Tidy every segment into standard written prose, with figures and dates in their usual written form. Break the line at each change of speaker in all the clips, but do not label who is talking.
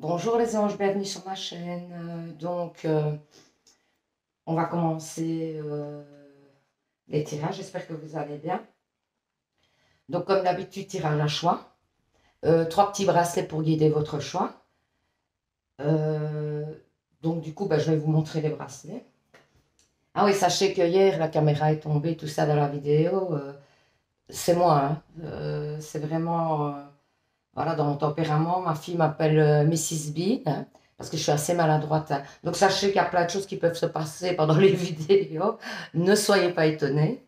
Bonjour les anges, bienvenue sur ma chaîne. On va commencer les tirages. J'espère que vous allez bien. Donc, comme d'habitude, tirage à choix. Trois petits bracelets pour guider votre choix. Euh, du coup, je vais vous montrer les bracelets. Ah oui, sachez que hier, la caméra est tombée, tout ça dans la vidéo. C'est moi, hein. C'est vraiment... voilà, dans mon tempérament, ma fille m'appelle Mrs. Bean, hein, parce que je suis assez maladroite, hein. Donc sachez qu'il y a plein de choses qui peuvent se passer pendant les vidéos. Ne soyez pas étonnés.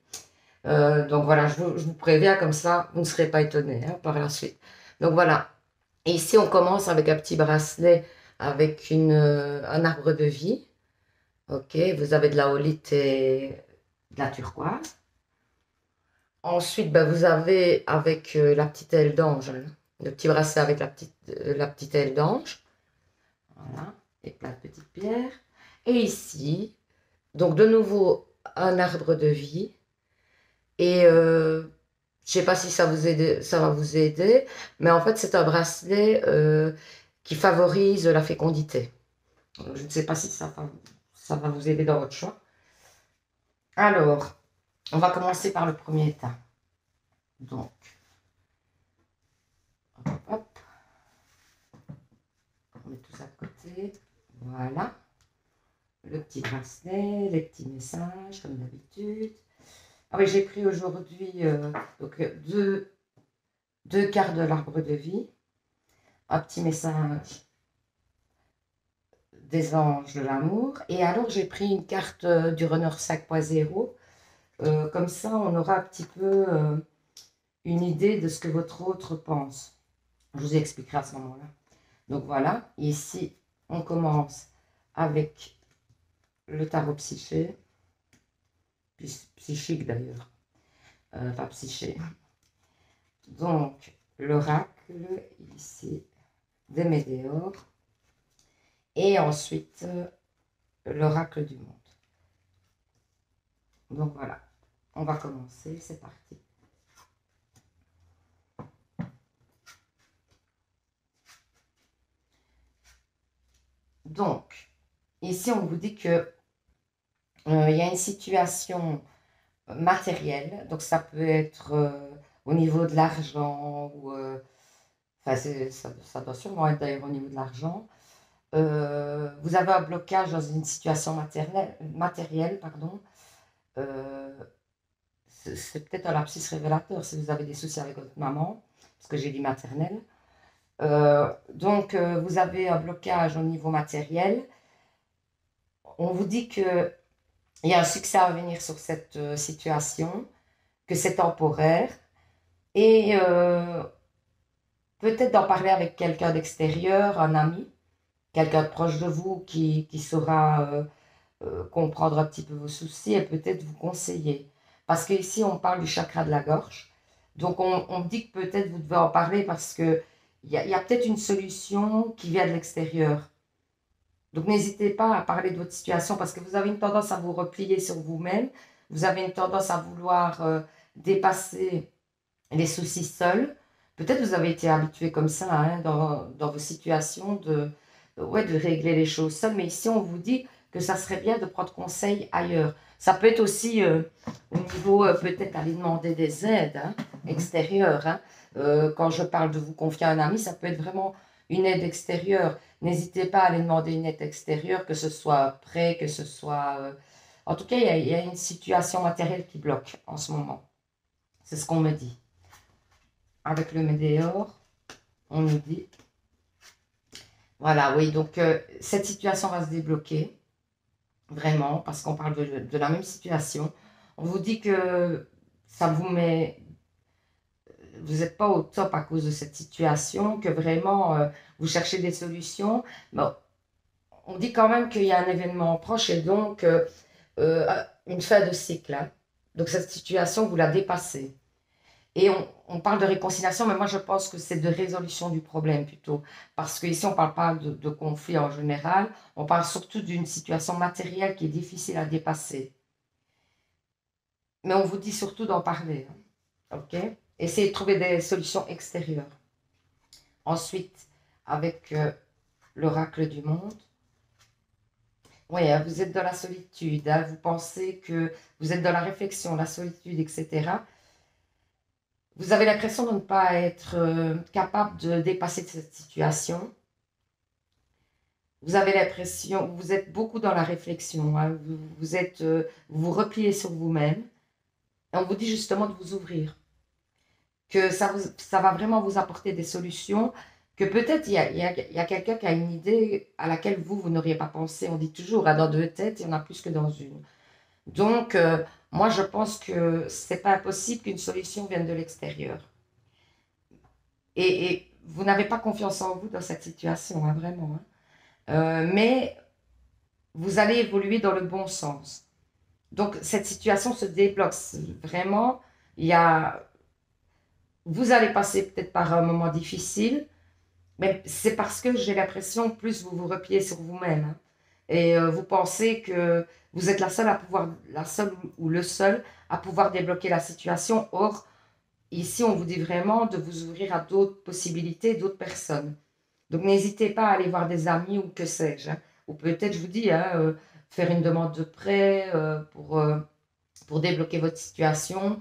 Donc voilà, je vous préviens comme ça, vous ne serez pas étonnés, hein, par la suite. Donc voilà. Et ici, on commence avec un petit bracelet avec un arbre de vie. Ok, vous avez de la holite et de la turquoise. Ensuite, vous avez avec la petite aile d'ange, hein, le petit bracelet avec la petite aile d'ange. Voilà, et plein de petites pierres. Et ici, donc de nouveau, un arbre de vie. Et je ne sais pas si ça va vous aider, mais en fait, c'est un bracelet qui favorise la fécondité. Je ne sais pas si ça va vous aider dans votre choix. Alors, on va commencer par le premier état. Donc, hop, hop, on met tout ça de côté. Voilà. Le petit bracelet, les petits messages, comme d'habitude. Ah oui, j'ai pris aujourd'hui deux cartes de l'arbre de vie, un petit message des anges de l'amour, et alors j'ai pris une carte du Runner 5.0. Comme ça, on aura un petit peu une idée de ce que votre autre pense. Je vous expliquerai à ce moment-là. Donc voilà, ici, on commence avec le tarot psyché, psychique d'ailleurs, pas psyché. Donc, l'oracle, ici, des météores. Et ensuite, l'oracle du monde. Donc voilà, on va commencer, c'est parti. Donc, ici, on vous dit que il y a une situation matérielle. Donc, ça peut être au niveau de l'argent ou... enfin, ça doit sûrement être d'ailleurs au niveau de l'argent. Vous avez un blocage dans une situation matérielle, pardon. C'est peut-être un lapsus révélateur si vous avez des soucis avec votre maman, parce que j'ai dit maternelle. Vous avez un blocage au niveau matériel. On vous dit qu'il y a un succès à venir sur cette situation, que c'est temporaire, et peut-être d'en parler avec quelqu'un d'extérieur, un ami, quelqu'un de proche de vous qui saura comprendre un petit peu vos soucis et peut-être vous conseiller. Parce qu'ici, on parle du chakra de la gorge. Donc, on me dit que peut-être vous devez en parler parce qu'il y a peut-être une solution qui vient de l'extérieur. Donc, n'hésitez pas à parler de votre situation parce que vous avez une tendance à vous replier sur vous-même. Vous avez une tendance à vouloir dépasser les soucis seuls. Peut-être vous avez été habitué comme ça, hein, dans vos situations de régler les choses seuls. Mais ici, on vous dit que ça serait bien de prendre conseil ailleurs. Ça peut être aussi au niveau, peut-être aller demander des aides, hein, extérieures, hein. Quand je parle de vous confier à un ami, ça peut être vraiment une aide extérieure. N'hésitez pas à aller demander une aide extérieure, que ce soit prêt, que ce soit... En tout cas, il y a une situation matérielle qui bloque en ce moment. C'est ce qu'on me dit. Avec le météore, on nous dit... Voilà, oui, donc cette situation va se débloquer, vraiment, parce qu'on parle de la même situation. On vous dit que ça vous met... Vous n'êtes pas au top à cause de cette situation, que vraiment vous cherchez des solutions. Bon, on dit quand même qu'il y a un événement proche et donc une fin de cycle, hein. Donc cette situation, vous la dépassez. Et on parle de réconciliation, mais moi je pense que c'est de résolution du problème plutôt. Parce qu'ici, on ne parle pas de conflit en général, on parle surtout d'une situation matérielle qui est difficile à dépasser. Mais on vous dit surtout d'en parler, hein. Ok? Essayez de trouver des solutions extérieures. Ensuite, avec l'oracle du monde. Oui, hein, vous êtes dans la solitude, hein, vous pensez que vous êtes dans la réflexion, la solitude, etc. Vous avez l'impression de ne pas être capable de dépasser cette situation. Vous avez l'impression, vous êtes beaucoup dans la réflexion, hein, vous vous repliez sur vous-même. Et on vous dit justement de vous ouvrir, que ça va vraiment vous apporter des solutions, que peut-être il y a quelqu'un qui a une idée à laquelle vous n'auriez pas pensé. On dit toujours, hein, dans deux têtes, il y en a plus que dans une. Donc, moi, je pense que c'est pas impossible qu'une solution vienne de l'extérieur. Et vous n'avez pas confiance en vous dans cette situation, hein, vraiment. Hein. Mais vous allez évoluer dans le bon sens. Donc, cette situation se débloque. Vraiment, il y a, vous allez passer peut-être par un moment difficile, mais c'est parce que j'ai l'impression, plus vous vous repliez sur vous-même, hein, et vous pensez que vous êtes la seule à pouvoir, la seule ou le seul à pouvoir débloquer la situation. Or, ici, on vous dit vraiment de vous ouvrir à d'autres possibilités, d'autres personnes. Donc, n'hésitez pas à aller voir des amis ou que sais-je, hein. Ou peut-être, je vous dis, hein, faire une demande de prêt pour débloquer votre situation,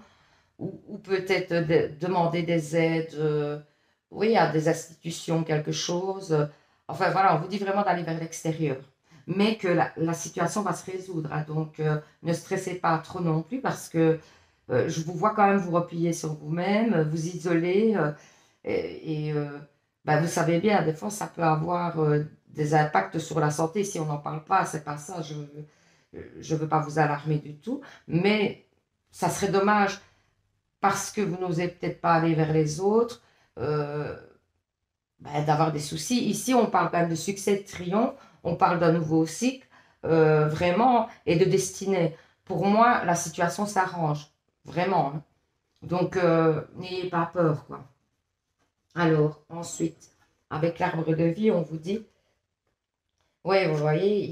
ou peut-être demander des aides, oui, à des institutions, quelque chose. Enfin, voilà, on vous dit vraiment d'aller vers l'extérieur. Mais que la situation va se résoudre, hein. Donc, ne stressez pas trop non plus parce que je vous vois quand même vous replier sur vous-même, vous isoler. Ben, vous savez bien, des fois, ça peut avoir des impacts sur la santé. Si on n'en parle pas, c'est pas ça. Je veux pas vous alarmer du tout. Mais ça serait dommage parce que vous n'osez peut-être pas aller vers les autres, euh, ben, d'avoir des soucis. Ici, on parle quand même de succès, de triomphe, on parle d'un nouveau cycle, vraiment, et de destinée. Pour moi, la situation s'arrange, vraiment. Hein. Donc, n'ayez pas peur, quoi. Alors, ensuite, avec l'arbre de vie, on vous dit, ouais, vous voyez,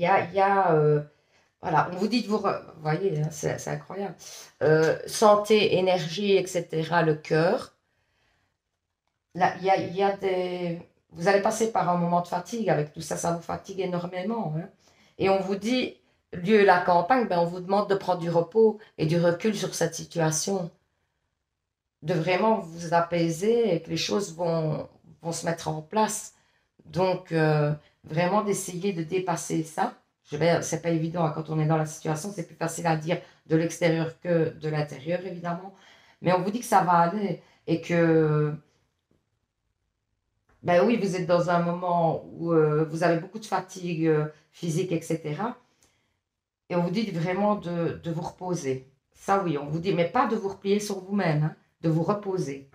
voilà, on vous dit de vous, vous voyez, hein, c'est incroyable. Santé, énergie, etc., le cœur. Là, il y a des... Vous allez passer par un moment de fatigue avec tout ça, ça vous fatigue énormément. Hein. Et on vous dit, lieu de la campagne, ben, on vous demande de prendre du repos et du recul sur cette situation, de vraiment vous apaiser et que les choses vont se mettre en place. Donc, vraiment d'essayer de dépasser ça. C'est pas évident hein, quand on est dans la situation, c'est plus facile à dire de l'extérieur que de l'intérieur, évidemment. Mais on vous dit que ça va aller et que ben oui, vous êtes dans un moment où vous avez beaucoup de fatigue physique, etc. Et on vous dit vraiment de vous reposer. Ça oui, on vous dit, mais pas de vous replier sur vous-même, hein, de vous reposer,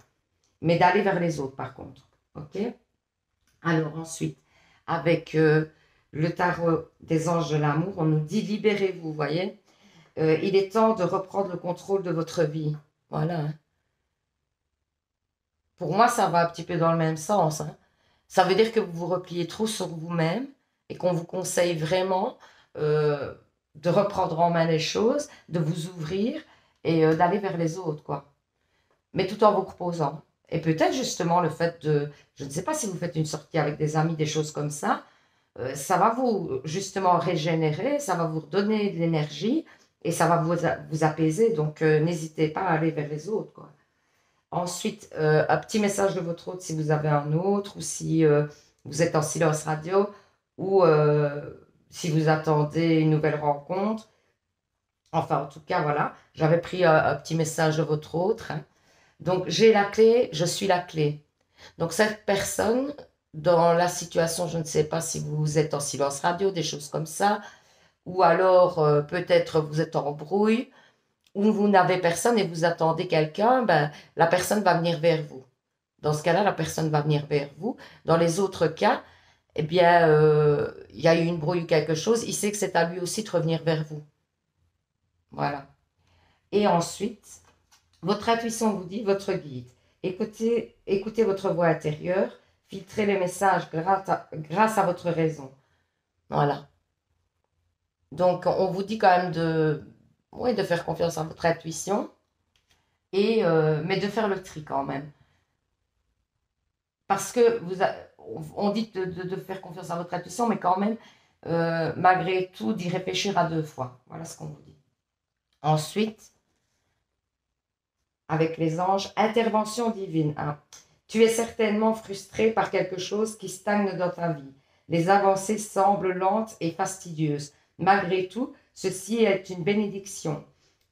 mais d'aller vers les autres par contre. OK? Alors ensuite, avec le tarot des anges de l'amour, on nous dit libérez-vous, vous voyez? Il est temps de reprendre le contrôle de votre vie. Voilà. Hein. Pour moi, ça va un petit peu dans le même sens. Hein. Ça veut dire que vous vous repliez trop sur vous-même et qu'on vous conseille vraiment euh, de reprendre en main les choses, de vous ouvrir et d'aller vers les autres, quoi. Mais tout en vous reposant. Et peut-être justement le fait de, je ne sais pas si vous faites une sortie avec des amis, des choses comme ça va vous justement régénérer, ça va vous redonner de l'énergie et ça va vous apaiser. Donc n'hésitez pas à aller vers les autres, quoi. Ensuite, un petit message de votre hôte si vous avez un autre, ou si vous êtes en silence radio, ou si vous attendez une nouvelle rencontre. Enfin, en tout cas, voilà, j'avais pris un petit message de votre autre. Hein. Donc, j'ai la clé, je suis la clé. Donc, cette personne, dans la situation, je ne sais pas si vous êtes en silence radio, des choses comme ça, ou alors peut-être vous êtes en brouille, où vous n'avez personne et vous attendez quelqu'un, ben, la personne va venir vers vous. Dans ce cas-là, la personne va venir vers vous. Dans les autres cas, eh bien, il y a eu une brouille ou quelque chose, il sait que c'est à lui aussi de revenir vers vous. Voilà. Et ensuite, votre intuition vous dit, votre guide. Écoutez votre voix intérieure, filtrez les messages grâce à votre raison. Voilà. Donc, on vous dit quand même oui, de faire confiance à votre intuition, mais de faire le tri quand même. Parce que on dit de faire confiance à votre intuition, mais quand même, malgré tout, d'y réfléchir à 2 fois. Voilà ce qu'on vous dit. Ensuite, avec les anges, intervention divine. Hein. Tu es certainement frustré par quelque chose qui stagne dans ta vie. Les avancées semblent lentes et fastidieuses. Malgré tout, ceci est une bénédiction.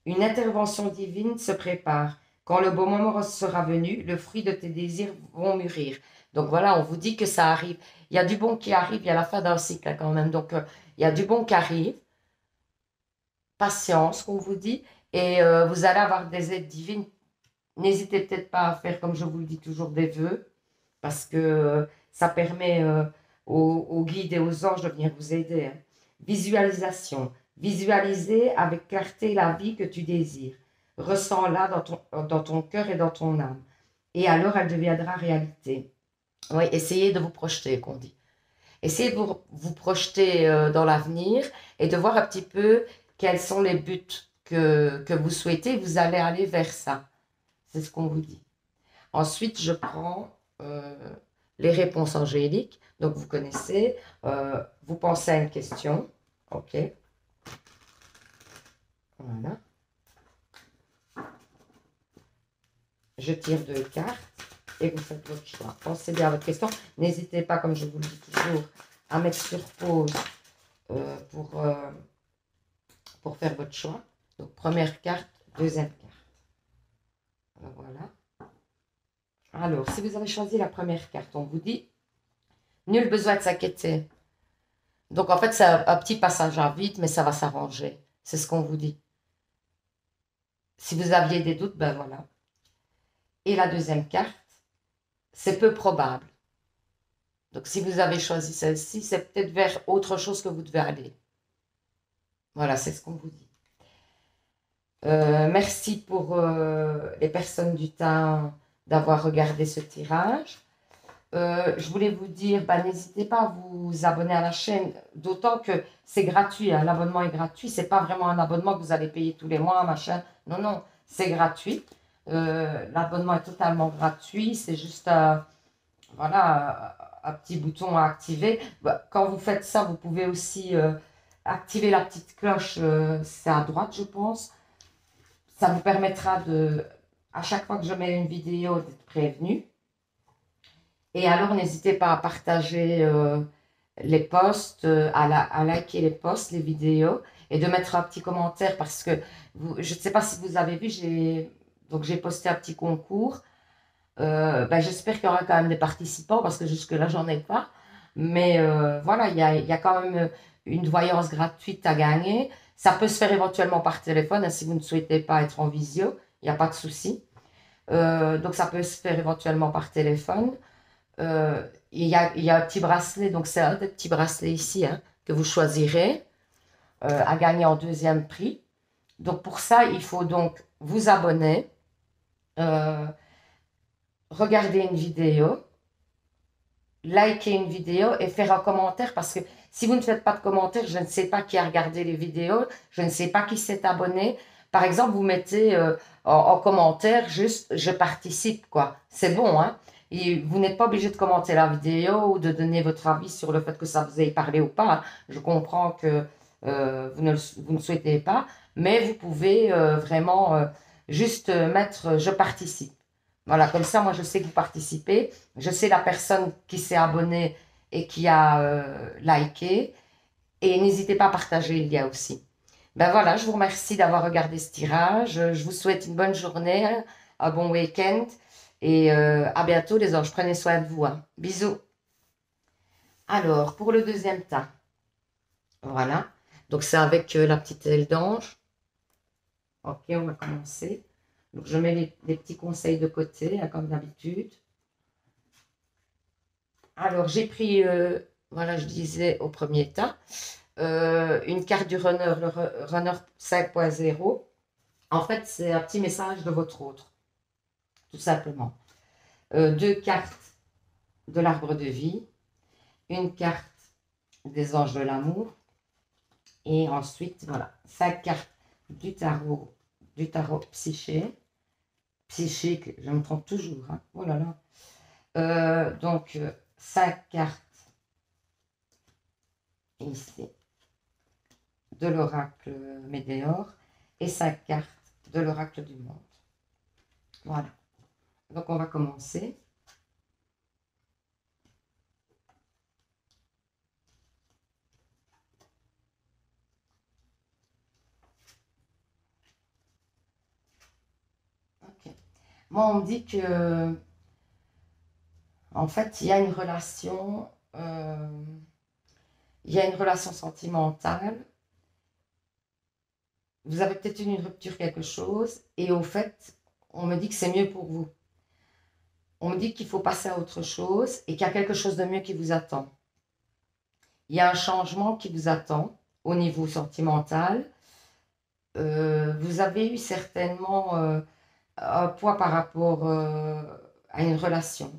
Une intervention divine se prépare. Quand le bon moment sera venu, le fruit de tes désirs vont mûrir. Donc voilà, on vous dit que ça arrive. Il y a du bon qui arrive, il y a la fin d'un cycle hein, quand même. Donc il y a du bon qui arrive. Patience, qu'on vous dit. Et vous allez avoir des aides divines. N'hésitez peut-être pas à faire, comme je vous le dis toujours, des vœux. Parce que ça permet aux guides et aux anges de venir vous aider. Hein. Visualisation. Visualiser avec clarté la vie que tu désires. Ressens-la dans ton cœur et dans ton âme. Et alors, elle deviendra réalité. Oui, essayez de vous projeter, qu'on dit. Essayez de vous projeter dans l'avenir et de voir un petit peu quels sont les buts que vous souhaitez. Vous allez aller vers ça. C'est ce qu'on vous dit. Ensuite, je prends les réponses angéliques. Donc, vous connaissez. Vous pensez à une question. OK. Voilà. Je tire 2 cartes et vous faites votre choix. Pensez bien à votre question. N'hésitez pas, comme je vous le dis toujours, à mettre sur pause pour faire votre choix. Donc, première carte, deuxième carte. Voilà. Alors, si vous avez choisi la première carte, on vous dit « Nul besoin de s'inquiéter ». Donc, en fait, c'est un petit passage à vide, mais ça va s'arranger. C'est ce qu'on vous dit. Si vous aviez des doutes, ben voilà. Et la deuxième carte, c'est peu probable. Donc, si vous avez choisi celle-ci, c'est peut-être vers autre chose que vous devez aller. Voilà, c'est ce qu'on vous dit. Merci pour les personnes du temps d'avoir regardé ce tirage. Je voulais vous dire, n'hésitez pas à vous abonner à la chaîne, d'autant que c'est gratuit, hein, l'abonnement est gratuit, c'est pas vraiment un abonnement que vous allez payer tous les mois, machin, non, non, c'est gratuit, l'abonnement est totalement gratuit, c'est juste voilà, un petit bouton à activer. Quand vous faites ça, vous pouvez aussi activer la petite cloche, c'est à droite je pense, ça vous permettra à chaque fois que je mets une vidéo, d'être prévenu. Et alors, n'hésitez pas à partager les posts, à liker les posts, les vidéos, et de mettre un petit commentaire parce que je ne sais pas si vous avez vu, j'ai posté un petit concours. J'espère qu'il y aura quand même des participants parce que jusque-là, j'en ai pas. Mais voilà, il y a quand même une voyance gratuite à gagner. Ça peut se faire éventuellement par téléphone, hein, si vous ne souhaitez pas être en visio, il n'y a pas de souci. Donc, ça peut se faire éventuellement par téléphone. Il y a un petit bracelet, donc c'est un des petits bracelets ici hein, que vous choisirez à gagner en deuxième prix. Donc pour ça, il faut donc vous abonner, regarder une vidéo, liker une vidéo et faire un commentaire parce que si vous ne faites pas de commentaire, je ne sais pas qui a regardé les vidéos, je ne sais pas qui s'est abonné. Par exemple, vous mettez en commentaire juste « je participe » quoi. C'est bon, hein. Et vous n'êtes pas obligé de commenter la vidéo ou de donner votre avis sur le fait que ça vous ait parlé ou pas. Je comprends que vous ne souhaitez pas, mais vous pouvez vraiment juste mettre « je participe ». Voilà, comme ça, moi, je sais que vous participez. Je sais la personne qui s'est abonnée et qui a liké. Et n'hésitez pas à partager le lien aussi. Ben voilà, je vous remercie d'avoir regardé ce tirage. Je vous souhaite une bonne journée, un bon week-end. Et à bientôt les anges, prenez soin de vous. Hein. Bisous. Alors, pour le deuxième tas, voilà. Donc, c'est avec la petite aile d'ange. Ok, on va commencer. Donc, je mets les petits conseils de côté, hein, comme d'habitude. Alors, j'ai pris, voilà, je disais au premier tas, une carte du runner, le runner 5.0. En fait, c'est un petit message de votre autre, tout simplement. 2 cartes de l'arbre de vie, une carte des anges de l'amour, et ensuite, voilà, 5 cartes du tarot psychique, je me trompe toujours, hein, oh là là. Donc, 5 cartes ici de l'oracle Médéor et 5 cartes de l'oracle du monde. Voilà. Donc on va commencer. Ok. Moi, on me dit que, en fait, il y a une relation, sentimentale. Vous avez peut-être une rupture, quelque chose, et au fait, on me dit que c'est mieux pour vous. On me dit qu'il faut passer à autre chose et qu'il y a quelque chose de mieux qui vous attend. Il y a un changement qui vous attend au niveau sentimental. Vous avez eu certainement un poids par rapport à une relation.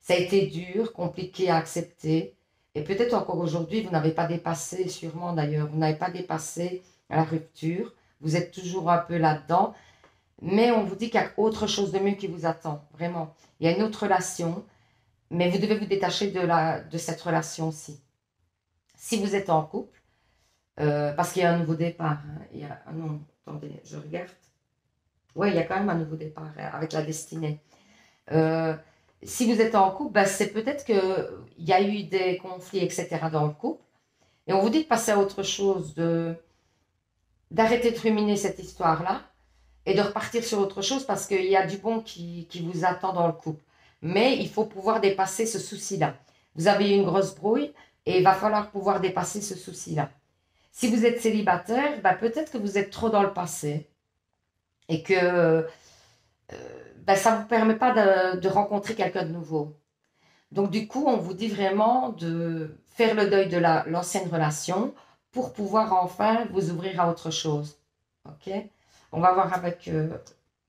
Ça a été dur, compliqué à accepter. Et peut-être encore aujourd'hui, vous n'avez pas dépassé, sûrement d'ailleurs, vous n'avez pas dépassé la rupture. Vous êtes toujours un peu là-dedans. Mais on vous dit qu'il y a autre chose de mieux qui vous attend, vraiment. Il y a une autre relation, mais vous devez vous détacher de cette relation-ci. Si vous êtes en couple, parce qu'il y a un nouveau départ. Hein, il y a, non, attendez, je regarde. Oui, il y a quand même un nouveau départ avec la destinée. Si vous êtes en couple, ben, c'est peut-être qu'il y a eu des conflits, etc. dans le couple. Et on vous dit de passer à autre chose, d'arrêter de ruminer cette histoire-là et de repartir sur autre chose parce qu'il y a du bon qui vous attend dans le couple. Mais il faut pouvoir dépasser ce souci-là. Vous avez eu une grosse brouille et il va falloir pouvoir dépasser ce souci-là. Si vous êtes célibataire, ben, peut-être que vous êtes trop dans le passé et que ben, ça ne vous permet pas de rencontrer quelqu'un de nouveau. Donc du coup, on vous dit vraiment de faire le deuil de l'ancienne relation pour pouvoir enfin vous ouvrir à autre chose. Ok? On va voir avec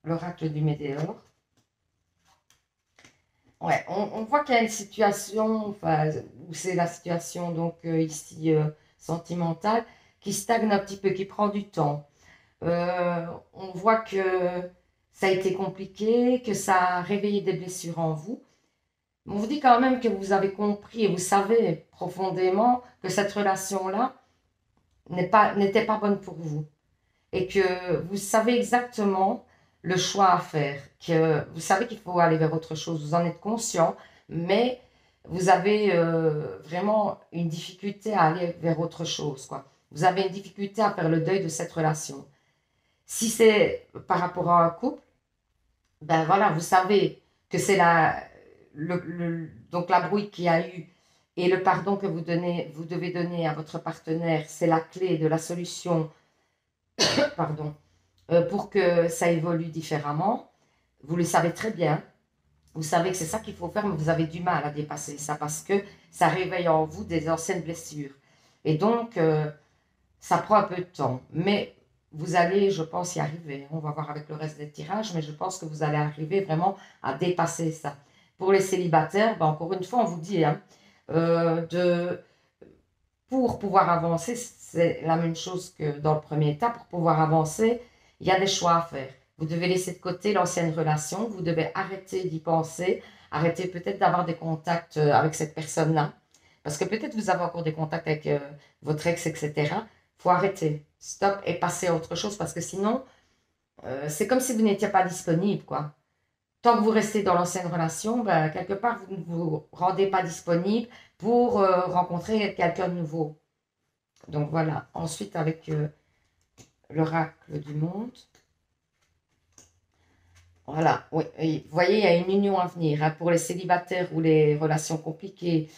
l'oracle du Médéor. Ouais, on voit qu'il y a une situation, enfin, où c'est la situation donc ici sentimentale, qui stagne un petit peu, qui prend du temps. On voit que ça a été compliqué, que ça a réveillé des blessures en vous. On vous dit quand même que vous avez compris et vous savez profondément que cette relation-là n'était pas bonne pour vous. Et que vous savez exactement le choix à faire. Que vous savez qu'il faut aller vers autre chose. Vous en êtes conscient, mais vous avez vraiment une difficulté à aller vers autre chose, quoi. Vous avez une difficulté à faire le deuil de cette relation. Si c'est par rapport à un couple, ben voilà, vous savez que c'est donc la brouille qu'il y a eu et le pardon que vous devez donner à votre partenaire, c'est la clé de la solution, pardon, pour que ça évolue différemment. Vous le savez très bien. Vous savez que c'est ça qu'il faut faire, mais vous avez du mal à dépasser ça parce que ça réveille en vous des anciennes blessures. Et donc, ça prend un peu de temps. Mais vous allez, je pense, y arriver. On va voir avec le reste des tirages, mais je pense que vous allez arriver vraiment à dépasser ça. Pour les célibataires, ben encore une fois, on vous dit, hein, pour pouvoir avancer, c'est la même chose que dans le premier état. Pour pouvoir avancer, il y a des choix à faire. Vous devez laisser de côté l'ancienne relation, vous devez arrêter d'y penser, arrêter peut-être d'avoir des contacts avec cette personne-là. Parce que peut-être vous avez encore des contacts avec votre ex, etc. Il faut arrêter, stop et passer à autre chose parce que sinon, c'est comme si vous n'étiez pas disponible, quoi. Tant que vous restez dans l'ancienne relation, ben, quelque part, vous ne vous rendez pas disponible pour rencontrer quelqu'un de nouveau. Donc voilà. Ensuite, avec l'oracle du monde. Voilà. Oui, oui. Vous voyez, il y a une union à venir hein, pour les célibataires ou les relations compliquées,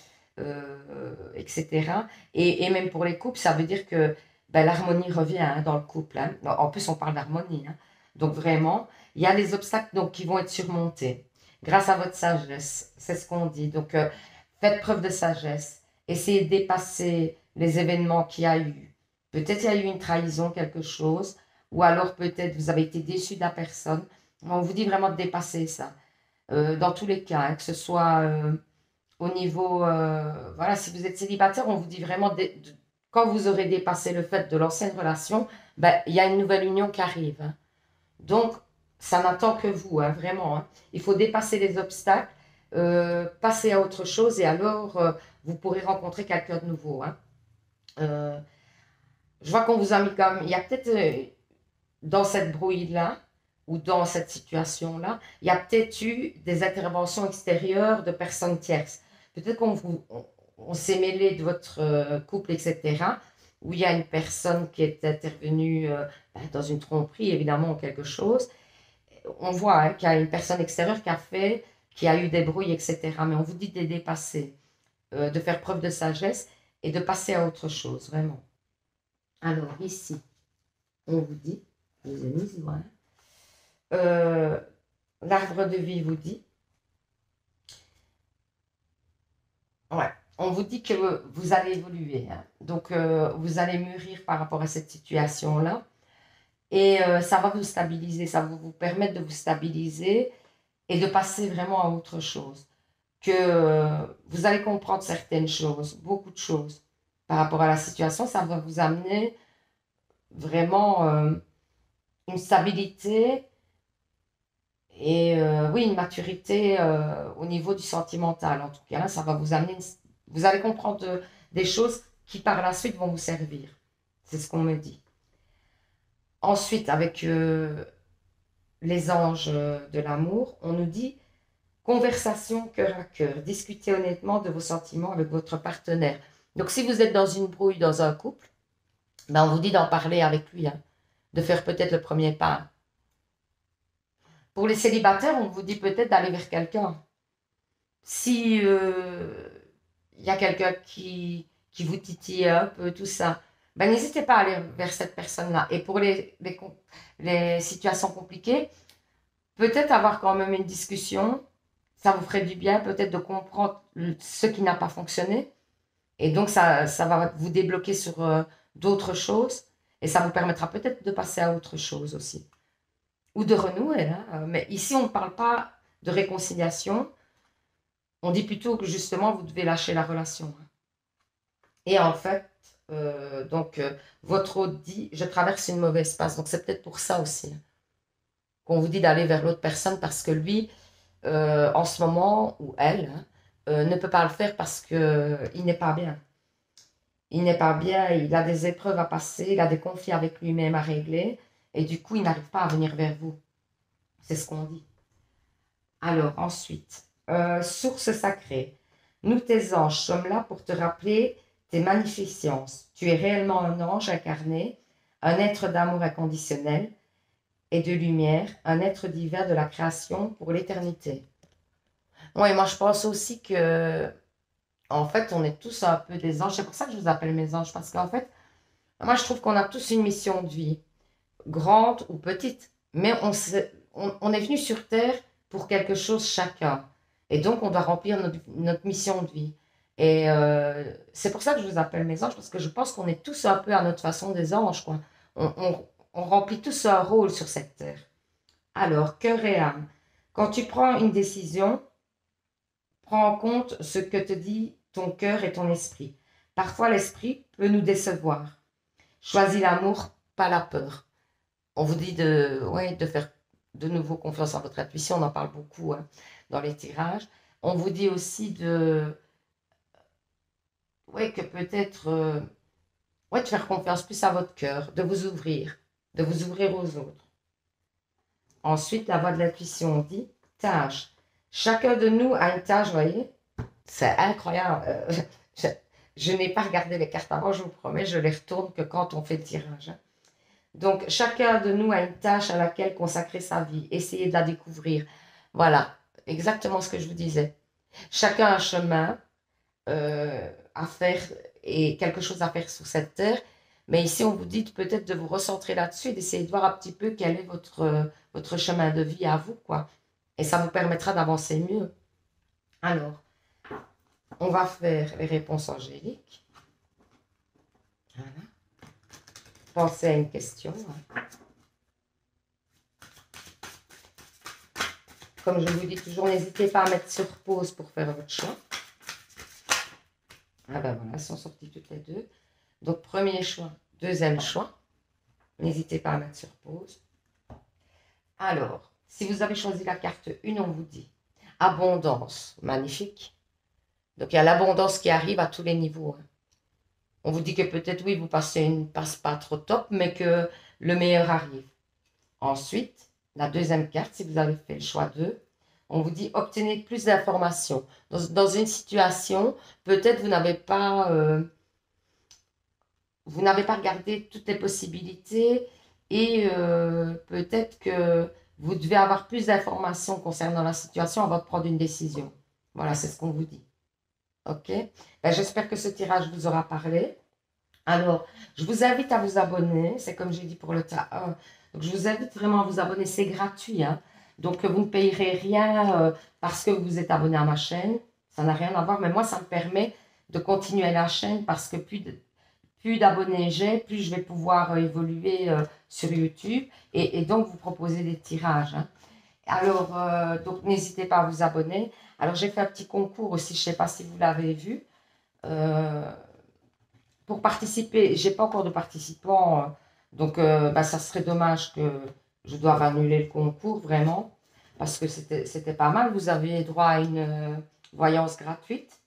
etc. Et même pour les couples, ça veut dire que ben, l'harmonie revient hein, dans le couple. Hein. En plus, on parle d'harmonie. Hein. Donc vraiment, il y a des obstacles donc, qui vont être surmontés grâce à votre sagesse. C'est ce qu'on dit. Donc, faites preuve de sagesse. Essayez de dépasser les événements qu'il y a eu. Peut-être il y a eu une trahison, quelque chose. Ou alors peut-être vous avez été déçu de la personne. On vous dit vraiment de dépasser ça. Dans tous les cas, hein, que ce soit au niveau... voilà, si vous êtes célibataire, on vous dit vraiment... quand vous aurez dépassé le fait de l'ancienne relation, ben, il y a une nouvelle union qui arrive. Hein. Donc, ça n'attend que vous, hein, vraiment. Hein. Il faut dépasser les obstacles. passer à autre chose et alors vous pourrez rencontrer quelqu'un de nouveau. Hein. Je vois qu'on vous a mis comme, il y a peut-être dans cette brouille-là, ou dans cette situation-là, il y a peut-être eu des interventions extérieures de personnes tierces. Peut-être on s'est mêlé de votre couple, etc., où il y a une personne qui est intervenue dans une tromperie, évidemment, ou quelque chose. On voit hein, qu'il y a une personne extérieure qui a eu des brouilles, etc. Mais on vous dit de les dépasser, de faire preuve de sagesse et de passer à autre chose, vraiment. Alors, ici, on vous dit, je vous ai mis loin, l'arbre de vie vous dit, ouais, on vous dit que vous allez évoluer, hein. Donc vous allez mûrir par rapport à cette situation-là, et ça va vous stabiliser, ça va vous permettre de vous stabiliser et de passer vraiment à autre chose. Que vous allez comprendre certaines choses, beaucoup de choses par rapport à la situation, ça va vous amener vraiment une stabilité et oui, une maturité au niveau du sentimental. En tout cas, ça va vous amener, vous allez comprendre des choses qui par la suite vont vous servir. C'est ce qu'on me dit. Ensuite, avec les anges de l'amour, on nous dit conversation cœur à cœur, discutez honnêtement de vos sentiments avec votre partenaire. Donc, si vous êtes dans une brouille dans un couple, ben, on vous dit d'en parler avec lui, hein, de faire peut-être le premier pas. Pour les célibataires, on vous dit peut-être d'aller vers quelqu'un. Si y a quelqu'un qui vous titille un peu, tout ça, ben, n'hésitez pas à aller vers cette personne-là. Et pour les situations compliquées, peut-être avoir quand même une discussion, ça vous ferait du bien peut-être de comprendre ce qui n'a pas fonctionné. Et donc, ça va vous débloquer sur d'autres choses. Et ça vous permettra peut-être de passer à autre chose aussi. Ou de renouer. Hein. Mais ici, on ne parle pas de réconciliation. On dit plutôt que justement, vous devez lâcher la relation. Et en fait, votre hôte dit, je traverse une mauvaise passe. Donc, c'est peut-être pour ça aussi qu'on vous dit d'aller vers l'autre personne parce que lui, en ce moment, ou elle, ne peut pas le faire parce qu'il n'est pas bien. Il n'est pas bien, il a des épreuves à passer, il a des conflits avec lui-même à régler, et du coup, il n'arrive pas à venir vers vous. C'est ce qu'on dit. Alors, ensuite, source sacrée. Nous, tes anges, sommes là pour te rappeler tes magnificences. Tu es réellement un ange incarné, un être d'amour inconditionnel et de lumière, un être divin de la création pour l'éternité. Oui, moi, je pense aussi que en fait, on est tous un peu des anges. C'est pour ça que je vous appelle mes anges, parce qu'en fait, moi, je trouve qu'on a tous une mission de vie, grande ou petite. Mais on est venu sur Terre pour quelque chose chacun. Et donc, on doit remplir notre mission de vie. Et c'est pour ça que je vous appelle mes anges, parce que je pense qu'on est tous un peu à notre façon des anges, quoi. On remplit tous un rôle sur cette Terre. Alors, cœur et âme. Quand tu prends une décision, prends en compte ce que te dit ton cœur et ton esprit. Parfois, l'esprit peut nous décevoir. Choisis l'amour, pas la peur. On vous dit de faire de nouveau confiance en votre intuition. On en parle beaucoup hein, dans les tirages. On vous dit aussi que peut-être de faire confiance plus à votre cœur, de vous ouvrir aux autres. Ensuite, la voix de l'intuition dit tâche. Chacun de nous a une tâche, vous voyez. C'est incroyable. Je n'ai pas regardé les cartes avant, je vous promets, je les retourne que quand on fait le tirage. Hein. Donc, chacun de nous a une tâche à laquelle consacrer sa vie, essayer de la découvrir. Voilà, exactement ce que je vous disais. Chacun a un chemin à faire et quelque chose à faire sur cette terre. Mais ici, on vous dit peut-être de vous recentrer là-dessus et d'essayer de voir un petit peu quel est votre chemin de vie à vous, quoi. Et ça vous permettra d'avancer mieux. Alors, on va faire les réponses angéliques. Voilà. Pensez à une question. Comme je vous dis toujours, n'hésitez pas à mettre sur pause pour faire votre choix. Ah ben voilà, elles sont sorties toutes les deux. Donc, premier choix, deuxième choix. N'hésitez pas à mettre sur pause. Alors, si vous avez choisi la carte 1, on vous dit abondance, magnifique. Donc il y a l'abondance qui arrive à tous les niveaux, hein. On vous dit que peut-être, oui, vous passez une passe pas trop top, mais que le meilleur arrive. Ensuite, la deuxième carte, si vous avez fait le choix d'eux, on vous dit obtenez plus d'informations. Dans une situation, peut-être vous n'avez pas regardé toutes les possibilités et peut-être que vous devez avoir plus d'informations concernant la situation avant de prendre une décision. Voilà, c'est ce qu'on vous dit. OK? Ben, j'espère que ce tirage vous aura parlé. Alors, je vous invite à vous abonner. C'est comme j'ai dit pour le tirage. Donc, je vous invite vraiment à vous abonner. C'est gratuit, hein. Donc, vous ne payerez rien parce que vous êtes abonné à ma chaîne. Ça n'a rien à voir. Mais moi, ça me permet de continuer la chaîne parce que plus d'abonnés j'ai, plus je vais pouvoir évoluer sur YouTube et donc vous proposer des tirages, hein. Alors, donc n'hésitez pas à vous abonner. Alors, j'ai fait un petit concours aussi, je ne sais pas si vous l'avez vu. Euh, pour participer, j'ai pas encore de participants, donc bah, ça serait dommage que je doive annuler le concours, vraiment, parce que c'était pas mal. Vous avez droit à une voyance gratuite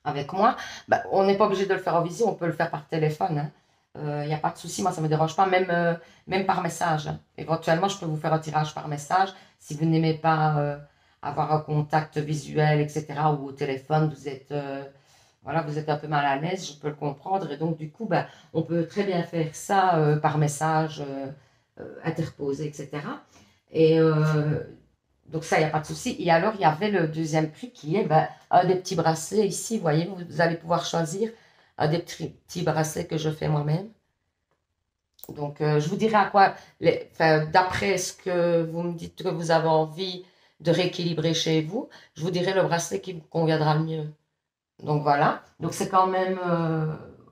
avec moi. Bah, on n'est pas obligé de le faire en visio, on peut le faire par téléphone, hein. Il n'y a pas de souci, moi ça ne me dérange pas, même par message, hein. Éventuellement, je peux vous faire un tirage par message si vous n'aimez pas avoir un contact visuel, etc. ou au téléphone, voilà, vous êtes un peu mal à l'aise, je peux le comprendre. Et donc, du coup, ben, on peut très bien faire ça par message interposé, etc. Et donc, ça, il n'y a pas de souci. Et alors, il y avait le deuxième prix qui est ben, un des petits bracelets ici. Vous voyez, vous allez pouvoir choisir un des petits bracelets que je fais moi-même. Donc, je vous dirai à quoi, enfin, d'après ce que vous me dites que vous avez envie de rééquilibrer chez vous, je vous dirai le bracelet qui vous conviendra le mieux. Donc voilà, donc c'est quand même,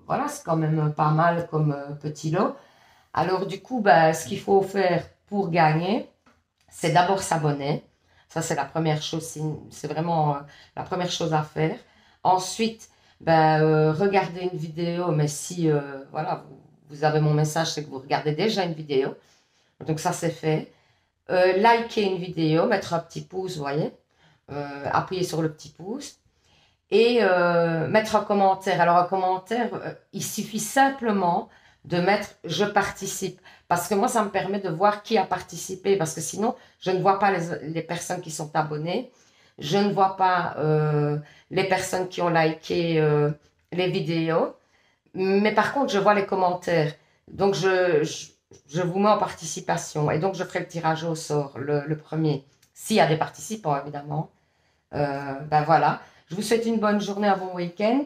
voilà, c'est quand même pas mal comme petit lot. Alors du coup, ben, ce qu'il faut faire pour gagner, c'est d'abord s'abonner. Ça, c'est la première chose, c'est vraiment la première chose à faire. Ensuite, ben, regardez une vidéo, mais si voilà, vous avez mon message, c'est que vous regardez déjà une vidéo. Donc ça, c'est fait. Liker une vidéo, mettre un petit pouce, vous voyez. Appuyez sur le petit pouce et mettre un commentaire. Alors, un commentaire, il suffit simplement de mettre je participe. Parce que moi, ça me permet de voir qui a participé. Parce que sinon, je ne vois pas les personnes qui sont abonnées. Je ne vois pas les personnes qui ont liké les vidéos. Mais par contre, je vois les commentaires. Donc, je vous mets en participation. Et donc, je ferai le tirage au sort, le premier. S'il y a des participants, évidemment. Ben voilà. Je vous souhaite une bonne journée, un bon week-end.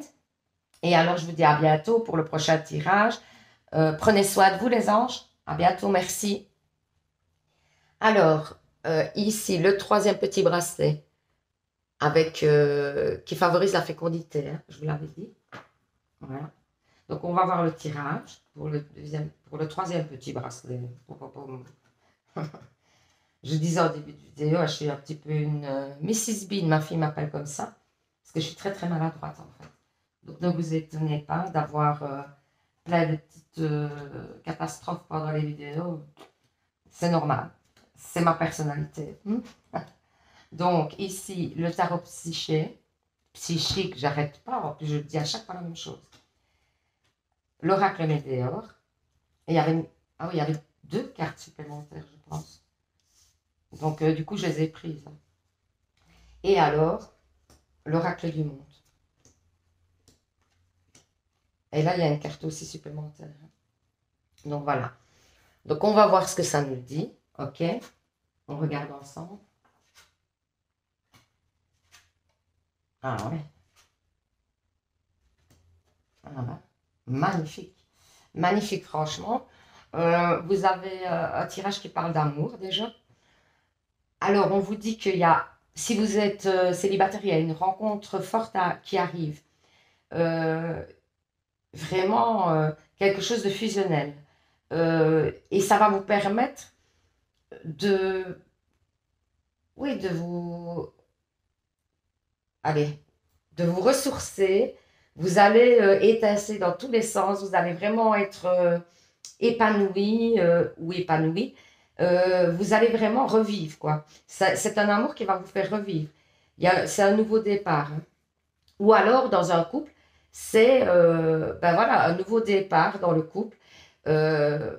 Et alors, je vous dis à bientôt pour le prochain tirage. Prenez soin de vous, les anges. À bientôt, merci. Alors, ici, le troisième petit bracelet qui favorise la fécondité, hein, je vous l'avais dit. Voilà. Donc, on va voir le tirage pour le troisième petit bracelet. Je disais au début de vidéo, je suis un petit peu une Mrs Bean, ma fille m'appelle comme ça, parce que je suis très très maladroite en fait. Donc ne vous étonnez pas d'avoir plein de petites catastrophes pendant les vidéos. C'est normal, c'est ma personnalité. Donc ici, le tarot psychique, j'arrête pas, en plus je dis à chaque fois la même chose. L'oracle météore, et il y avait 2 cartes supplémentaires, je pense. Donc, du coup, je les ai prises. Et alors, l'oracle du monde. Et là, il y a une carte aussi supplémentaire. Donc, voilà. Donc, on va voir ce que ça nous dit. OK? On regarde ensemble. Ah ouais. Ah ouais. Magnifique. Magnifique, franchement. Vous avez un tirage qui parle d'amour, déjà. Alors, on vous dit qu'il y a, si vous êtes célibataire, il y a une rencontre forte qui arrive. Vraiment quelque chose de fusionnel. Et ça va vous permettre de, oui, allez, de vous ressourcer. Vous allez étinceler dans tous les sens. Vous allez vraiment être épanoui ou épanoui. Vous allez vraiment revivre, quoi. C'est un amour qui va vous faire revivre. C'est un nouveau départ, hein. Ou alors, dans un couple, c'est ben voilà, un nouveau départ dans le couple. Euh,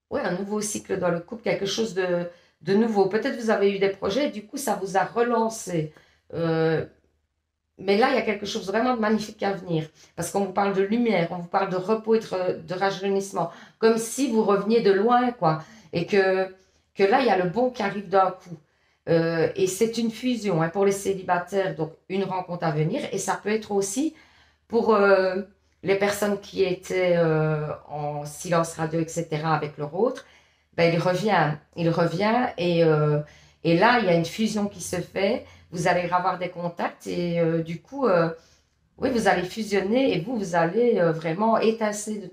ouais, un nouveau cycle dans le couple, quelque chose de nouveau. Peut-être vous avez eu des projets, et du coup, ça vous a relancé. Euh, mais là, il y a quelque chose vraiment de magnifique à venir. Parce qu'on vous parle de lumière, on vous parle de repos et de rajeunissement. Comme si vous reveniez de loin, quoi. Et que là, il y a le bon qui arrive d'un coup. Et c'est une fusion, hein, pour les célibataires, donc une rencontre à venir. Et ça peut être aussi pour les personnes qui étaient en silence radio, etc., avec leur autre. Ben, il revient et là, il y a une fusion qui se fait. Vous allez avoir des contacts et du coup, oui, vous allez fusionner et vous allez vraiment étasser de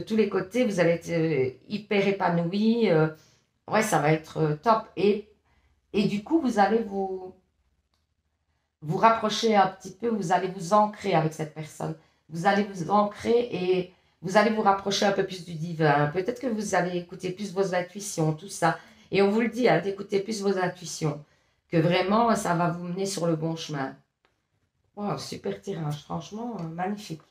tous les côtés. Vous allez être hyper épanoui. Ouais, ça va être top. Et du coup, vous allez vous rapprocher un petit peu, vous allez vous ancrer avec cette personne. Vous allez vous ancrer et vous allez vous rapprocher un peu plus du divin. Peut-être que vous allez écouter plus vos intuitions, tout ça. Et on vous le dit, hein, d'écouter plus vos intuitions. Que vraiment, ça va vous mener sur le bon chemin. Wow, super tirage, franchement, magnifique.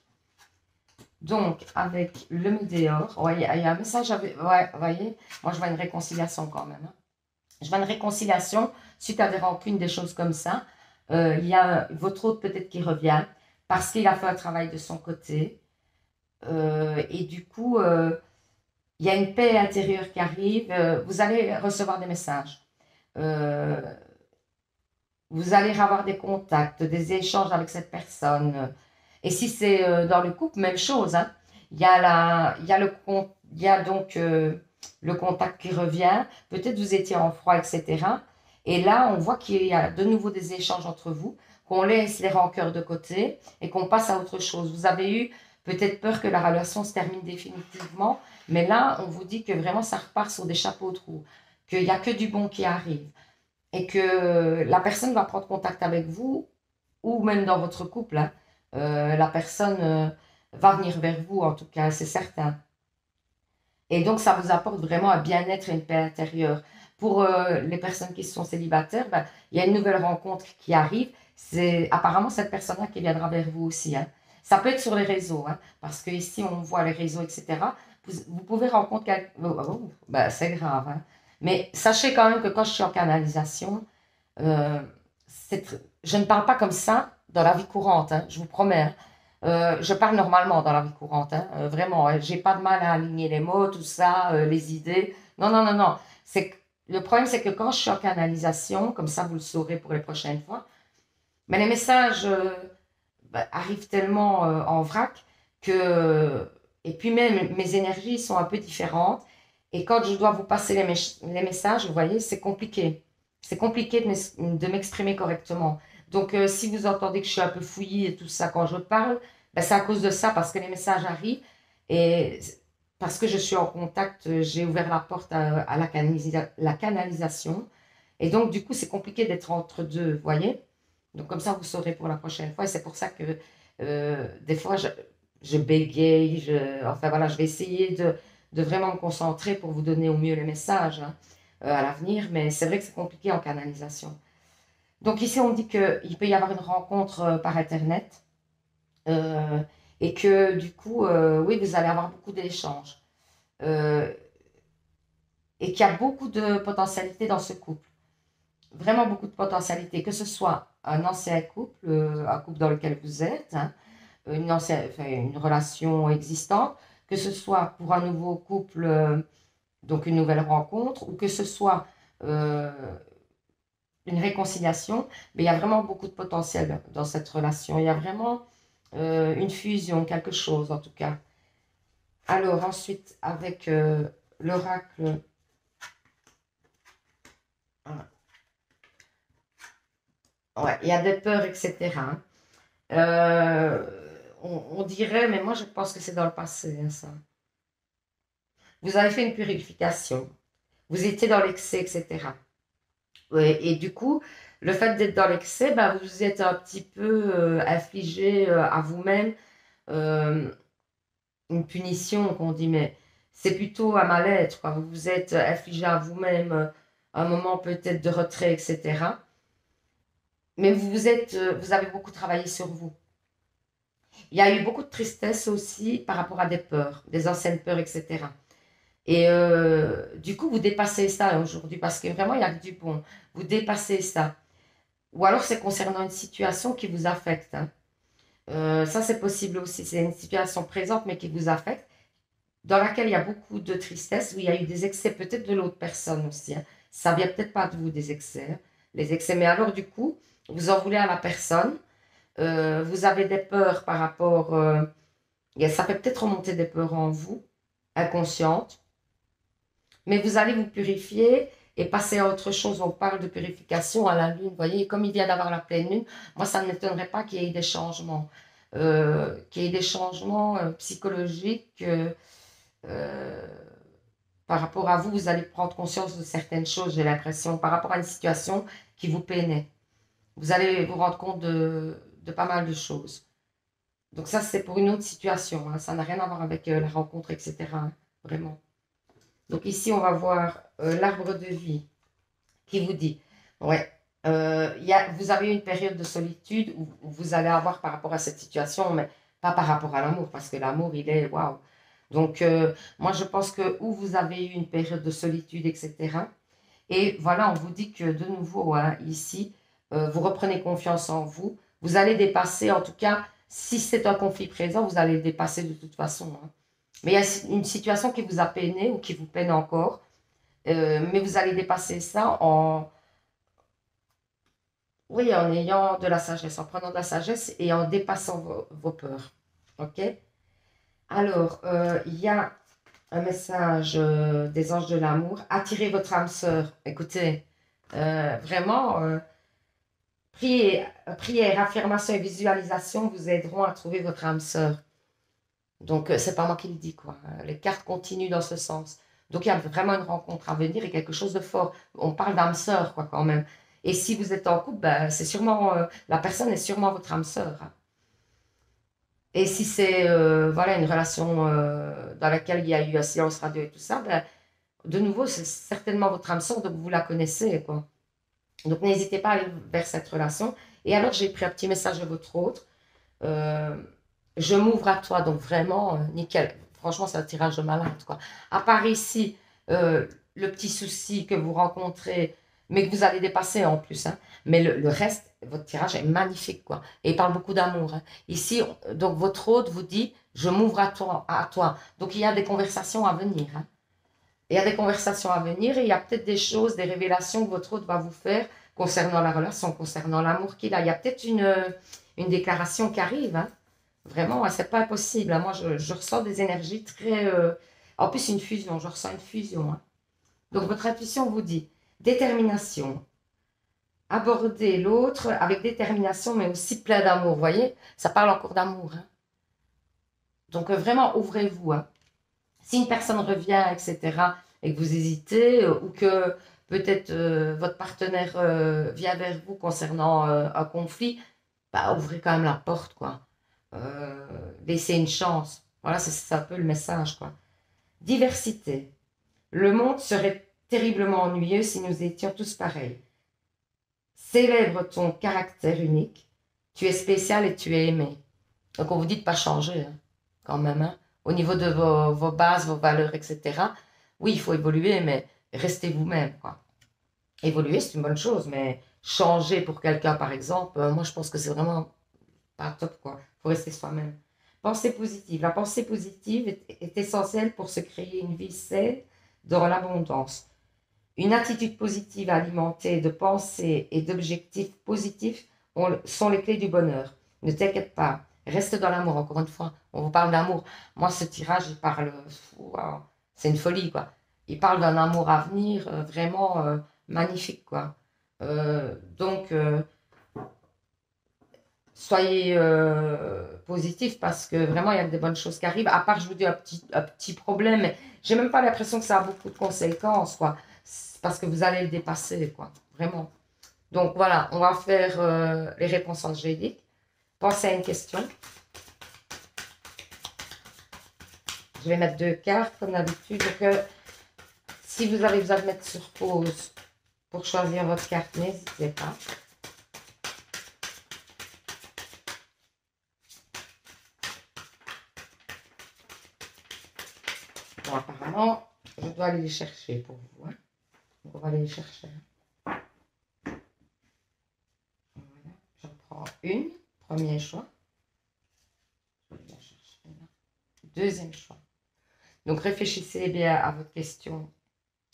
Donc, avec le météore, ouais, il y a un message, ouais, vous voyez, moi je vois une réconciliation quand même, hein. Je vois une réconciliation suite à des rancunes, des choses comme ça. Il y a votre autre peut-être qui revient parce qu'il a fait un travail de son côté. Et du coup, il y a une paix intérieure qui arrive. Vous allez recevoir des messages. Euh, vous allez avoir des contacts, des échanges avec cette personne. Et si c'est dans le couple, même chose, hein. Il y a donc le contact qui revient. Peut-être vous étiez en froid, etc. Et là, on voit qu'il y a de nouveau des échanges entre vous, qu'on laisse les rancœurs de côté et qu'on passe à autre chose. Vous avez eu peut-être peur que la relation se termine définitivement, mais là, on vous dit que vraiment, ça repart sur des chapeaux de roue, qu'il n'y a que du bon qui arrive et que la personne va prendre contact avec vous ou même dans votre couple, hein. La personne va venir vers vous, en tout cas, c'est certain. Et donc, ça vous apporte vraiment un bien-être et une paix intérieure. Pour les personnes qui sont célibataires, ben, il y a une nouvelle rencontre qui arrive. C'est apparemment cette personne-là qui viendra vers vous aussi, hein. Ça peut être sur les réseaux, hein, parce que ici on voit les réseaux, etc. Vous pouvez rencontrer quelqu'un. Ben, c'est grave, hein. Mais sachez quand même que quand je suis en canalisation, euh, je ne parle pas comme ça dans la vie courante, hein, je vous promets, hein. Je parle normalement dans la vie courante, hein, vraiment, hein. J'ai pas de mal à aligner les mots, tout ça, les idées. Non, non, non, non. Le problème, c'est que quand je suis en canalisation, comme ça vous le saurez pour les prochaines fois, mais les messages bah, arrivent tellement en vrac que. Et puis même, mes énergies sont un peu différentes. Et quand je dois vous passer les messages, vous voyez, c'est compliqué. C'est compliqué de m'exprimer correctement. Donc, si vous entendez que je suis un peu fouillie et tout ça quand je parle, ben, c'est à cause de ça, parce que les messages arrivent. Et parce que je suis en contact, j'ai ouvert la porte à la canalisation. Et donc, du coup, c'est compliqué d'être entre deux, vous voyez. Donc, comme ça, vous saurez pour la prochaine fois. Et c'est pour ça que des fois, je bégaye. Enfin, voilà, je vais essayer de vraiment me concentrer pour vous donner au mieux les messages, hein, à l'avenir. Mais c'est vrai que c'est compliqué en canalisation. Donc, ici, on dit qu'il peut y avoir une rencontre par Internet. euh, et que, du coup, oui, vous allez avoir beaucoup d'échanges. Euh, et qu'il y a beaucoup de potentialité dans ce couple. Vraiment beaucoup de potentialité, que ce soit un ancien couple, un couple dans lequel vous êtes, hein, enfin, une relation existante, que ce soit pour un nouveau couple, donc une nouvelle rencontre, ou que ce soit euh, une réconciliation, mais il y a vraiment beaucoup de potentiel dans cette relation. Il y a vraiment une fusion, quelque chose en tout cas. Alors ensuite, avec l'oracle, ouais, il y a des peurs, etc., hein. On dirait, mais moi je pense que c'est dans le passé, hein, ça. Vous avez fait une purification, vous étiez dans l'excès, etc. Ouais, et du coup, le fait d'être dans l'excès, bah, vous vous êtes un petit peu infligé à vous-même euh, une punition, qu'on dit, mais c'est plutôt un mal-être, quoi. Vous vous êtes infligé à vous-même un moment peut-être de retrait, etc. Mais vous avez beaucoup travaillé sur vous. Il y a eu beaucoup de tristesse aussi par rapport à des peurs, des anciennes peurs, etc. Et du coup, vous dépassez ça aujourd'hui parce que vraiment, il y a que du bon. Vous dépassez ça. Ou alors, c'est concernant une situation qui vous affecte, hein. Ça, c'est possible aussi. C'est une situation présente, mais qui vous affecte, dans laquelle il y a beaucoup de tristesse, où il y a eu des excès peut-être de l'autre personne aussi, hein. Ça vient peut-être pas de vous, des excès, hein, les excès. Mais alors, du coup, vous en voulez à la personne. Vous avez des peurs par rapport... ça fait peut-être remonter des peurs en vous, inconscientes. Mais vous allez vous purifier et passer à autre chose. On parle de purification à la lune. Vous voyez, comme il vient d'avoir la pleine lune, moi, ça ne m'étonnerait pas qu'il y ait des changements. Qu'il y ait des changements psychologiques euh, par rapport à vous. Vous allez prendre conscience de certaines choses, j'ai l'impression, par rapport à une situation qui vous peinait. Vous allez vous rendre compte de pas mal de choses. Donc ça, c'est pour une autre situation, hein. Ça n'a rien à voir avec la rencontre, etc., hein, vraiment. Donc ici, on va voir l'arbre de vie qui vous dit, ouais, vous avez une période de solitude où vous allez avoir par rapport à cette situation, mais pas par rapport à l'amour, parce que l'amour, il est waouh. Donc, moi, je pense que où vous avez eu une période de solitude, etc. Et voilà, on vous dit que de nouveau, hein, ici, vous reprenez confiance en vous. Vous allez dépasser, en tout cas, si c'est un conflit présent, vous allez le dépasser de toute façon, hein. Mais il y a une situation qui vous a peiné ou qui vous peine encore, mais vous allez dépasser ça oui, en ayant de la sagesse, en prenant de la sagesse et en dépassant vos peurs. OK? Alors, il y a un message des anges de l'amour. Attirez votre âme sœur. Écoutez, vraiment, prière, affirmation et visualisation vous aideront à trouver votre âme sœur. Donc, c'est pas moi qui le dis, quoi. Les cartes continuent dans ce sens. Donc, il y a vraiment une rencontre à venir et quelque chose de fort. On parle d'âme sœur, quoi, quand même. Et si vous êtes en couple, ben, c'est sûrement, la personne est sûrement votre âme sœur, hein. Et si c'est, voilà, une relation dans laquelle il y a eu un silence radio et tout ça, ben, de nouveau, c'est certainement votre âme sœur, donc vous la connaissez, quoi. Donc, n'hésitez pas à aller vers cette relation. Et alors, j'ai pris un petit message de votre autre. Euh, je m'ouvre à toi, donc vraiment, nickel. Franchement, c'est un tirage de malade, quoi. À part ici, le petit souci que vous rencontrez, mais que vous allez dépasser en plus, hein. Mais le reste, votre tirage est magnifique, quoi. Et il parle beaucoup d'amour, hein. Ici, donc votre hôte vous dit, je m'ouvre à toi, à toi. Donc il y a des conversations à venir, hein. Il y a des conversations à venir et il y a peut-être des choses, des révélations que votre hôte va vous faire concernant la relation, concernant l'amour qu'il a. Il y a peut-être une déclaration qui arrive, hein. Vraiment, c'est pas impossible, hein. Moi, je ressens des énergies très... En plus, une fusion, je ressens une fusion, hein. Donc, votre intuition vous dit détermination. Aborder l'autre avec détermination, mais aussi plein d'amour. Vous voyez, ça parle encore d'amour, hein. Donc, vraiment, ouvrez-vous, hein. Si une personne revient, etc., et que vous hésitez, ou que peut-être votre partenaire vient vers vous concernant un conflit, bah, ouvrez quand même la porte, quoi. Euh, Laissez une chance. Voilà, c'est un peu le message, quoi. Diversité. Le monde serait terriblement ennuyeux si nous étions tous pareils. Célèbre ton caractère unique. Tu es spécial et tu es aimé. Donc, on vous dit de ne pas changer, hein, quand même, hein. Au niveau de vos bases, vos valeurs, etc. Oui, il faut évoluer, mais restez vous-même, quoi. Évoluer, c'est une bonne chose, mais changer pour quelqu'un, par exemple, moi, je pense que c'est vraiment pas top, quoi. Il faut rester soi-même. Pensée positive. La pensée positive est essentielle pour se créer une vie saine dans l'abondance. Une attitude positive alimentée de pensées et d'objectifs positifs sont les clés du bonheur. Ne t'inquiète pas. Reste dans l'amour, encore une fois. On vous parle d'amour. Moi, ce tirage, il parle... Wow, c'est une folie, quoi. Il parle d'un amour à venir vraiment magnifique, quoi. Donc, soyez positif parce que vraiment, il y a des bonnes choses qui arrivent. À part, je vous dis, un petit problème, mais j'ai même pas l'impression que ça a beaucoup de conséquences, quoi. C'est parce que vous allez le dépasser, quoi. Vraiment. Donc voilà, on va faire les réponses angéliques. Pensez à une question. Je vais mettre 2 cartes comme d'habitude. Donc, si vous avez besoin de mettre sur pause pour choisir votre carte, n'hésitez pas. Bon, apparemment, je dois aller les chercher pour vous. Hein. Donc, on va aller les chercher. Voilà. Je prends une. Premier choix. Je vais la chercher là. Deuxième choix. Donc, réfléchissez bien à votre question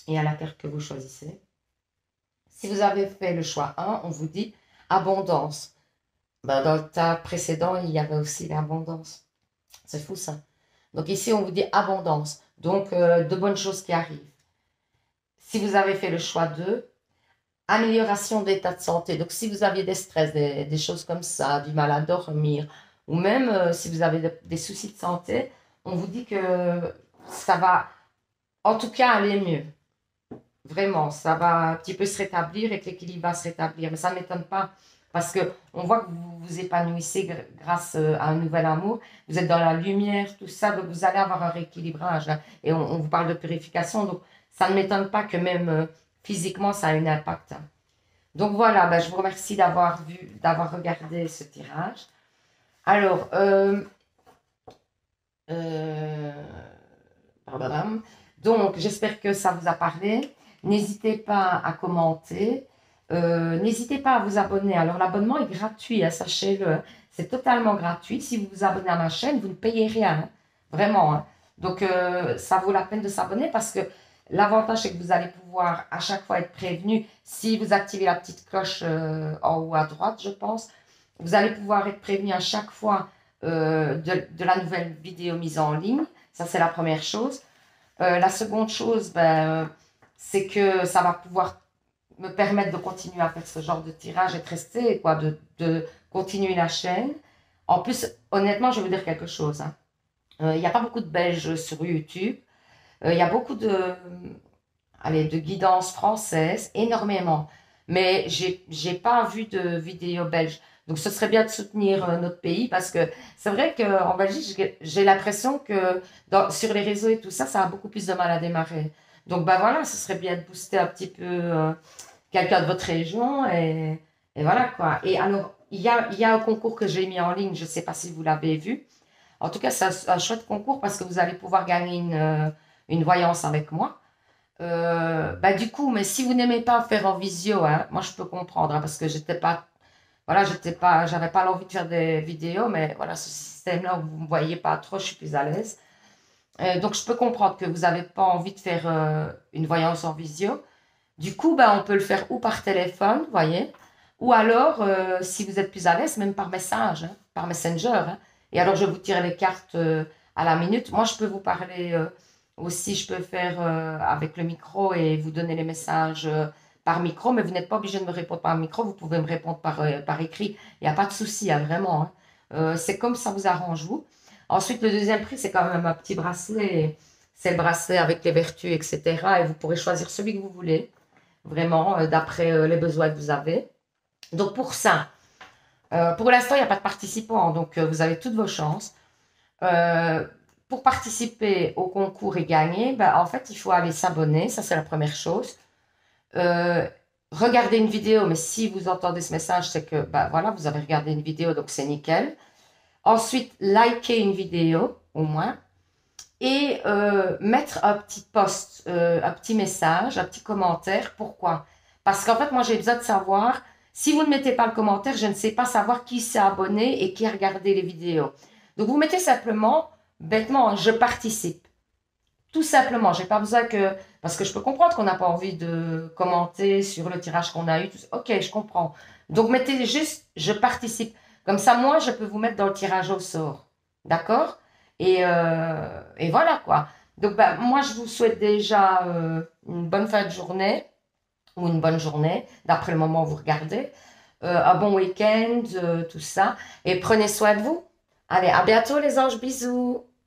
et à la carte que vous choisissez. Si vous avez fait le choix 1, on vous dit abondance. Ben, dans le tas précédent, il y avait aussi l'abondance. C'est fou ça. Donc ici, on vous dit abondance. Donc, de bonnes choses qui arrivent. Si vous avez fait le choix 2, amélioration de l'état de santé. Donc, si vous aviez des stress, des choses comme ça, du mal à dormir, ou même si vous avez des soucis de santé, on vous dit que ça va en tout cas aller mieux. Vraiment, ça va un petit peu se rétablir et que l'équilibre va se rétablir. Mais ça ne m'étonne pas parce qu'on voit que vous vous épanouissez grâce à un nouvel amour. Vous êtes dans la lumière, tout ça, donc vous allez avoir un rééquilibrage. Hein. Et on vous parle de purification, donc ça ne m'étonne pas que même physiquement, ça a un impact. Hein. Donc voilà, ben, je vous remercie d'avoir regardé ce tirage. Alors, donc j'espère que ça vous a parlé. N'hésitez pas à commenter. N'hésitez pas à vous abonner. Alors, l'abonnement est gratuit, hein, sachez-le. Hein. C'est totalement gratuit. Si vous vous abonnez à ma chaîne, vous ne payez rien. Hein. Vraiment. Hein. Donc, ça vaut la peine de s'abonner parce que l'avantage, c'est que vous allez pouvoir à chaque fois être prévenu. Si vous activez la petite cloche en haut à droite, je pense, vous allez pouvoir être prévenu à chaque fois de la nouvelle vidéo mise en ligne. Ça, c'est la première chose. La seconde chose, ben, c'est que ça va pouvoir me permettre de continuer à faire ce genre de tirage et de rester, quoi, de continuer la chaîne. En plus, honnêtement, je vais vous dire quelque chose. Hein. Il n'y a pas beaucoup de Belges sur YouTube. Il y a beaucoup de guidance française, énormément. Mais j'ai pas vu de vidéos belges. Donc, ce serait bien de soutenir notre pays parce que c'est vrai qu'en Belgique, j'ai l'impression que sur les réseaux et tout ça, ça a beaucoup plus de mal à démarrer. Donc, ben voilà, ce serait bien de booster un petit peu quelqu'un de votre région et voilà quoi. Et alors, il y a un concours que j'ai mis en ligne, je ne sais pas si vous l'avez vu. En tout cas, c'est un chouette concours parce que vous allez pouvoir gagner une voyance avec moi. Bah, du coup, mais si vous n'aimez pas faire en visio, hein, moi je peux comprendre hein, parce que voilà, j'avais pas l'envie de faire des vidéos, mais voilà, ce système-là où vous ne me voyez pas trop, je suis plus à l'aise. Donc je peux comprendre que vous n'avez pas envie de faire une voyance en visio. Du coup, bah, on peut le faire ou par téléphone, vous voyez, ou alors, si vous êtes plus à l'aise, même par message, hein, par Messenger. Hein. Et alors, je vous tire les cartes à la minute. Moi, je peux vous parler aussi, je peux faire avec le micro et vous donner les messages par micro, mais vous n'êtes pas obligé de me répondre par micro, vous pouvez me répondre par écrit. Il n'y a pas de souci, hein, vraiment. Hein. C'est comme ça vous arrange, vous. Ensuite, le deuxième prix, c'est quand même un petit bracelet. C'est le bracelet avec les vertus, etc. Et vous pourrez choisir celui que vous voulez vraiment d'après les besoins que vous avez. Donc pour ça, pour l'instant, il n'y a pas de participants, donc vous avez toutes vos chances. Pour participer au concours et gagner, ben, en fait, il faut aller s'abonner, ça c'est la première chose. Regarder une vidéo, mais si vous entendez ce message, c'est que ben, voilà, vous avez regardé une vidéo, donc c'est nickel. Ensuite, liker une vidéo, au moins. Et mettre un petit post, un petit message, un petit commentaire. Pourquoi? Parce qu'en fait, moi, j'ai besoin de savoir, si vous ne mettez pas le commentaire, je ne sais pas savoir qui s'est abonné et qui a regardé les vidéos. Donc, vous mettez simplement, bêtement, je participe. Tout simplement, j'ai pas besoin que... Parce que je peux comprendre qu'on n'a pas envie de commenter sur le tirage qu'on a eu. Ok, je comprends. Donc, mettez juste, je participe. Comme ça, moi, je peux vous mettre dans le tirage au sort. D'accord? Et voilà quoi. Donc, ben, moi, je vous souhaite déjà une bonne fin de journée ou une bonne journée, d'après le moment où vous regardez. Un bon week-end, tout ça. Et prenez soin de vous. Allez, à bientôt les anges, bisous.